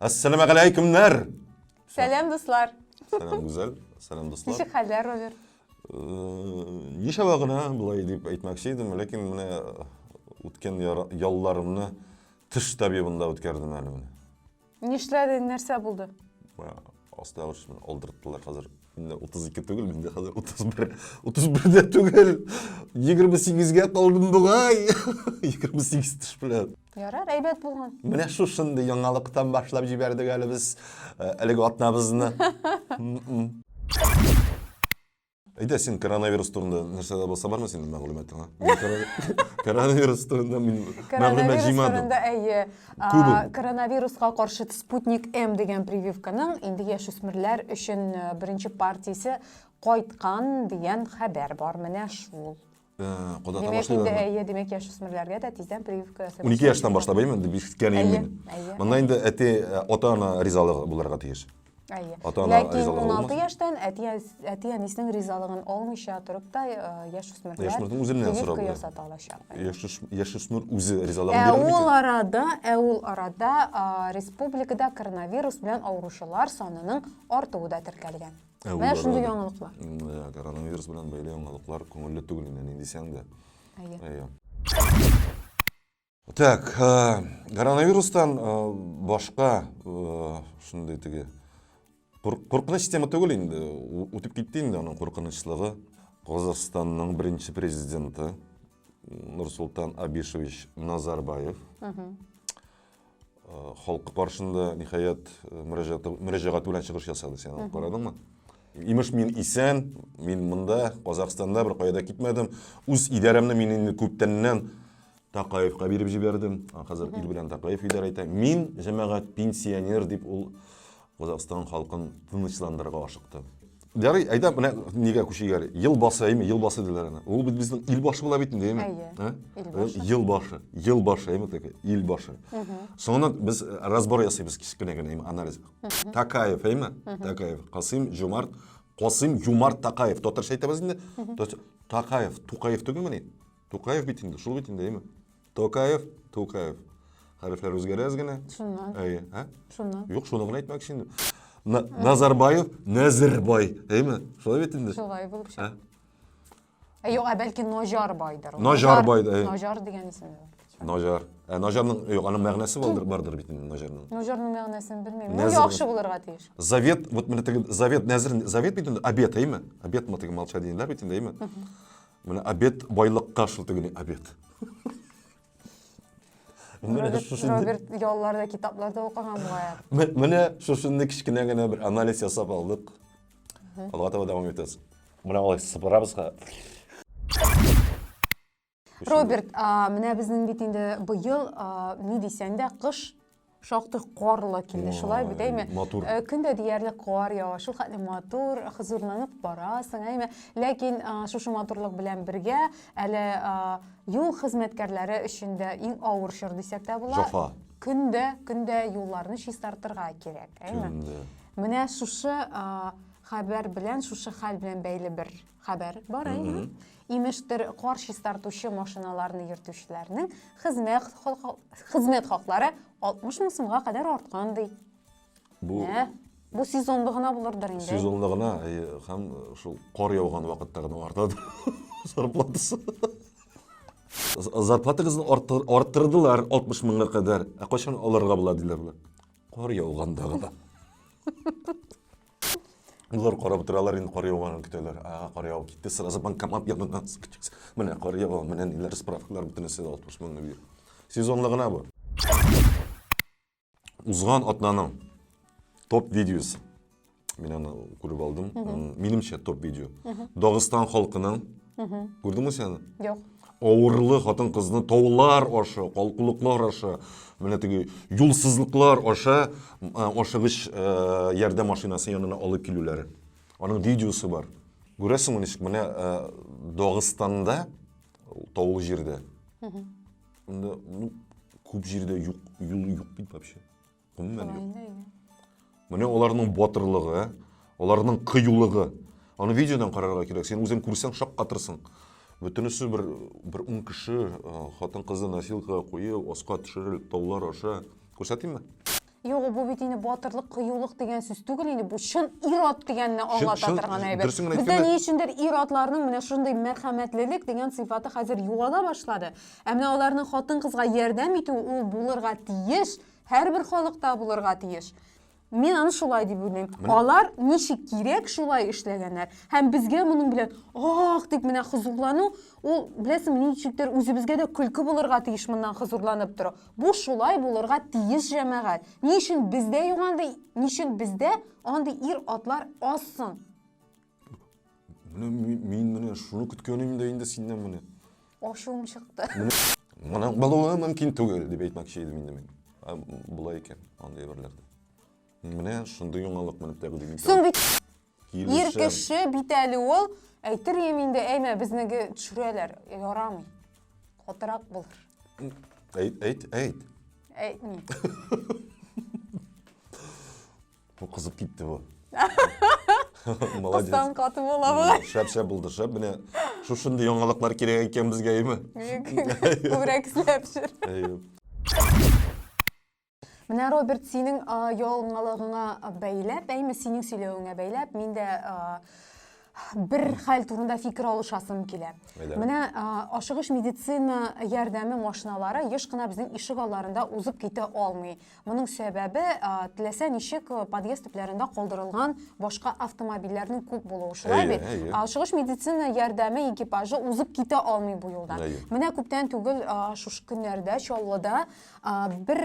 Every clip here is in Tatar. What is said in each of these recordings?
Assalamu alaikumlar. Selam dostlar. Selam güzel. Selam dostlar. Nişi haller Robert? Неше вагына булай дип әйтмәкче идем, ләкин менә үткән ялларымны тыш табибында үткәрдем әле менә. Нишләдең, нәрсә булды? Астагыш менә алдырттылар хәзер. Инде 32 түгел, инде хәзер 31 дә түгел. 28-гә калдым бугай. 28 тыш белән. Ярар, әйбәт булган. Менә шушынды яңалыктан башлап җибәрдек әле без әлеге атнабызны. Әйдә, син коронавирус турында нәрсәдә булса бармы синең мәгълүматың? Коронавирус турында мин мәгълүмат җыймадым. Коронавирусқа каршы Спутник М дигән прививканың инде яшүсмерләр өчен беренче партиясе кайткан дигән хәбәр бар. Менә шул. Демәк, демәк яшүсмерләргә дә тиздән прививка ясап. 12 яшьтән башлап инде бишкән инде. Монда инде ата-ана ризалыгы булырга тиеш. Ләкин 16 яшьтән әти-әнисенең ризалыгын алмыйча торып та яшүсмерләр прививка ясата алачак. Яшүсмер үзе ризалыгын бирә. Ул арада республикада коронавирус белән авыручылар санының артуы да теркәлгән. Менә шундый яңалыклар. Коронавирус белән бәйле яңалыклар күңелле түгел инде дисәң дә. Так, коронавирустан башка шундый теге Куркыныч тема түгел инде, үтеп китте инде аның куркынычлыгы. Казакстанның беренче президенты Нурсултан Абишевич Назарбаев халкы каршында ниһаят мөрәҗәгать белән чыгыш ясады. Сен карадыңмы? Имеш мин исән, мин монда Казакстанда бер кайда китмәдем. Үз идарәмне мин инде күптәннән Такаевка биреп җибәрдем. Хәзер ил белән Такаев идарә итә. Мин җәмәгать пенсионер дип ул Казакстан халкын тынычландырырга ашыкты. Ярый, әйдә, менә нигә күчигәр? Ел басы диләр аны. Ул бит безнең ил башы була бит инде, әйме? Ил башы, әйме теге, ил башы. Соңыннан без разбор ясыйбыз кичкенә генә анализ. Такаев, әйме? Такаев, Касым Юмарт Такаев. Татарча әйтәбез инде. Такаев, Тукаев түгелме? Тукаев бит инде, шул бит инде, әйме? Тукаев. Хәрефләр үзгәрәс генә. Шуннан. Шуннан. Юк, шуны гына әйтмәкче инде. Назарбаев, Назарбай, әйме? Шулай бит инде. Шулай булып чыкты. Юк, бәлки Ножарбайдыр. Ножар дигән исем. Ножар. Ножарның, юк, аның мәгънәсе бардыр бит инде Ножарның. Ножарның мәгънәсен белмим. Бу яхшы булырга тиеш. Завет, вот менә теге Завет, Завет бит инде обет, әйме? Обет мо теге малча дигәннәр бит инде, әйме? Менә обет байлыкка шул теге обет. Роберт ялларда китапларда укыган бугай. Менә шушынды кичкенә генә бер анализ ясап алдык. Алга таба дәвам итәбез. Менә алай сыпырабызга. Роберт, менә безнең бит инде быел ни дисәң дә кыш шактый карлы килде. Шулай бит, әйме? Көндә диярлек кар ява, шул хәтле матур, хозурланып барасың, әйме? Ләкин шушы матурлык белән бергә әле юл хезмәткәрләре өчен дә иң авыр чор дисәк тә була. Көндә юлларны чистартырга кирәк, әйме? Менә шушы хәбәр белән, шушы хәл белән бәйле бер хәбәр бар, әйме? Имештер кар чистартучы машиналарны йөртүчеләрнең хезмәт хаклары 60 мең сумга кадәр арткан ди. Бу сезонда гына булырдыр инде. Сезонда гына, һәм шул кар яуган вакытта гына артады. Зарплатасы. Зарплатагызны арттырдылар 60 меңгә кадәр. Кайчан алырга була диләр. Кар яуганда гына. Улар карап торалар, инде кар яуганын көтәләр. Кар яуып китте, сразу банкомат яныннан сыкчык. Менә кар яуган, менә ниләр справкалар бөтенесе 60 меңгә бир. Сезонда гына бу. Узган атнаның топ видеосы. Мин аны күреп алдым. Минемчә топ видео. Дагыстан халкының. Күрдеңме сен? Юк. Авырлы хатын-кызны таулар аша, калкулыклар аша, менә теге юлсызлыклар аша ашыгыч ярдәм машинасы янына алып килүләре. Аның видеосы бар. Күрәсеңме ничек? Менә Дагыстанда таулы җирдә. Инде күп җирдә юл юк бит вообще. Менә аларның батырлыгы, аларның кыюлыгы. Аны видеодан карарга кирәк. Сен үзең күрсәң шак катырсың. Бөтенесе бер 10 кеше хатын-кызны носилкага куеп, аска төшереп, таулар аша. Күрсәтимме? Yok bu bit indi batırlık, kıyılık деген сөз түгел инде bu şın irad deganni аңлата торган әйбер. дұрысын Бездә әйткәндә- ни өчендер ирадларның менә шундый мәрхәмәтлелек дигән сыйфаты хәзер югала башлады. Ә менә аларның хатын-кызга ярдәм итү ул булырга тиеш, һәрбер халыкта булырга тиеш. Мин аны шулай дип уйлыйм. Алар ничек кирәк шулай эшләгәннәр. Һәм безгә моның белән ах дип менә хозурлану, ул беләсең ничектер үзебезгә дә көлке булырга тиеш моннан хозурланып тору. Бу шулай булырга тиеш җәмәгать. Ни өчен бездә югандай, ничек бездә андый ир атлар азсын? Мен шуны көткөнім де инде сенден міне. Ашуым чыкты. Мына болуы мүмкін түгел деп айтмакчы едім инде мен. Бұлай екен андай берлерде. Міне шундай оңалық мініп тәгүдеген. Соң бит ир кеше бит әле ул әйтер инде әймә безнеге төшерәләр. Ярамый. Катырак булыр. Әйт. Әйтми. Бұл қызып кетті бұл. Молодец. Кыстан каты була бу. Шәп булды, шәп. Міне шушындай оңалықлар керек екен бізге, әйме? Күбрәк эсләп жүр. Менә Роберт синең ялгыңалыгыңа бәйләп, әйме синең сөйләвеңә бәйләп, мин дә бер хәл турында фикер алышасым килә. Менә ашыгыш медицина ярдәме машиналары еш кына безнең ишек алларында узып китә алмый. Моның сәбәбе теләсә ничек подъезд төпләрендә калдырылган башка автомобильләрнең күп булуы. Шулай бит. Ашыгыш медицина ярдәме экипажы узып китә алмый бу юлдан. Менә күптән түгел шушы көннәрдә Чаллыда бер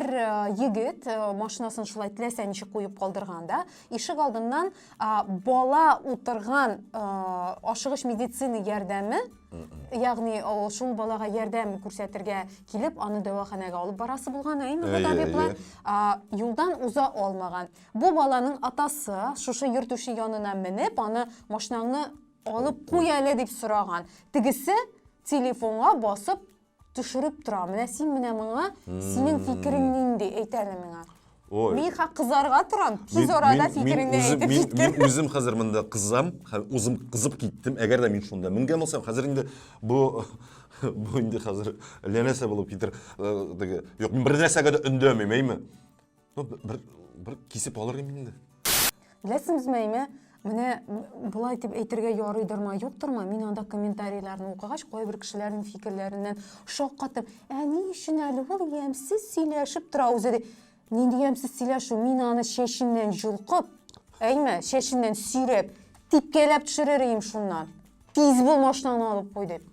егет машинасын шулай теләсә ничек куеп калдырганда, ишек алдыннан бала утырган ашыгыш медицина ярдәме, ягъни шул балага ярдәм күрсәтергә килеп, аны дәваханәгә алып барасы булган, әйме табиблар юлдан уза алмаган. Бу баланың атасы шушы йөртүче янына менеп, аны машинаңны алып куй әле дип сораган. Тигесе телефонга басып төшереп тора. Менә син менә моңа синең фикерең нинди әйт әле миңа. Мин кызарга торам. Тиз арада фикериңне әйтеп җиткән. Мен үзем хәзер монда кызам, үзем кызып киттем. Әгәр дә мин шунда менгән булсам, хәзер инде бу инде хәзер ләнәсә булып китер. Юк, мин бер нәрсәгә дә өндәмим, әйме? Бер кисеп алыр идем инде. Беләсеңез мәйме? Менә булай дип әйтергә ярыйдырмы, юктырмы? Мин анда комментарийларны укыгач, кайбер кешеләрнең фикерләреннән шаккатым. Ни өчен әле ул ямсыз сөйләшеп тора үзе? Нинди ямсыз сөйләшү? Мин аны шешеннән җулкып, әйме, шешеннән сөйрәп, типкәләп төшерер идем шуннан. Тиз бул машинаны алып куй дип.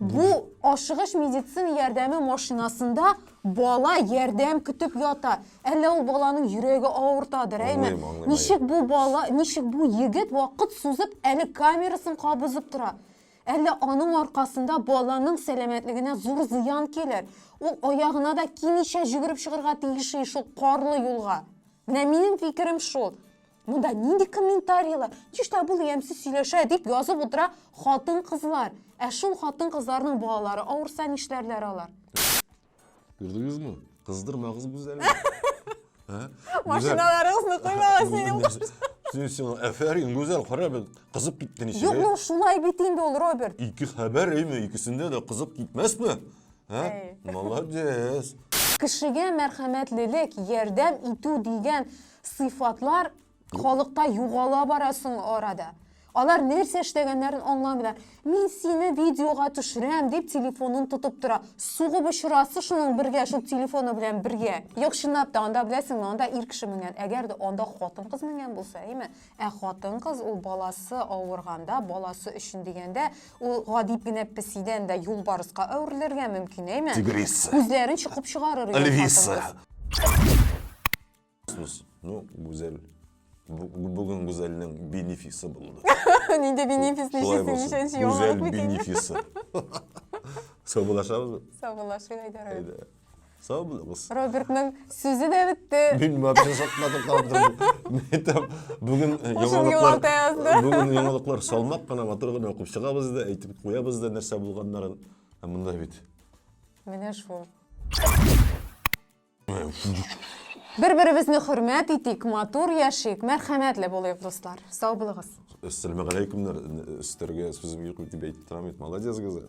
Бу ашыгыш медицина ярдәме машинасында бала ярдәм көтеп ята. Әллә ул баланың йөрәге авыртадыр, әйме? Ничек бу бала, ничек бу егет вакыт сузып, әле камерасын кабызып тора? Әллә аның аркасында баланың сәламәтлегенә зур зыян килер. Ул аягына да кимичә жүгереп чыгарга тиеш шул карлы юлга. Менә минем фикерем шул. Монда нинди комментарийлар? Чишта бул ямсыз сөйләшә дип язып утыра хатын-кызлар. Ә шул хатын-кызларның балалары авырса нишләрләр алар? Күрдегезме? Кыздырмагыз гүзәл. Машиналарыгызны куймагыз синең. Син афәрин гүзәл, кара бит, кызып китте ничек. Юк, шулай бит инде ул, Роберт. Ике хәбәр, әйме, икесендә дә кызып китмәсме? Молодец. Кешегә мәрхәмәтлелек, ярдәм итү дигән сыйфатлар халыкта югала барасын арада. Алар нәрсә эшләгәннәрен аңламыйлар. Мин сине видеога төшерәм дип телефонын тотып тора. Сугып очрасы шуның бергә, шул телефоны белән бергә. Юк, чынлап та анда беләсеңме, анда ир кеше менгән. Әгәр дә анда хатын-кыз менгән булса, әйме? Хатын-кыз ул баласы авырганда, баласы өчен дигәндә, ул гадип генә песидән дә юлбарыска әверелергә мөмкин, әйме? Тигриса. Күзләрен чыгып чыгарыр. Эльвиса. Ну, гүзәл. Бүгін гүзәлнең бенефисы булды. Нинде бенефис нишесен гүзәл бенефисы. Саубулашабыз? Саубулашып әйдәр. Саубулабыз. Робертның сүзе дә бетте. Мин вообще шатнадым калдым. Бүген яңалыклар салмак кына матур гына укып чыгабыз да, әйтеп куябыз да нәрсә булганнарын. Монда бит. Менә шул. Бер-беребезне хөрмәт итик, матур яшик, мәрхәмәтле булыйк, дуслар. Сау булыгыз. Ассаламу алейкум, өстәргә сүзем юк дип әйтеп торам бит. Молодец, гызы.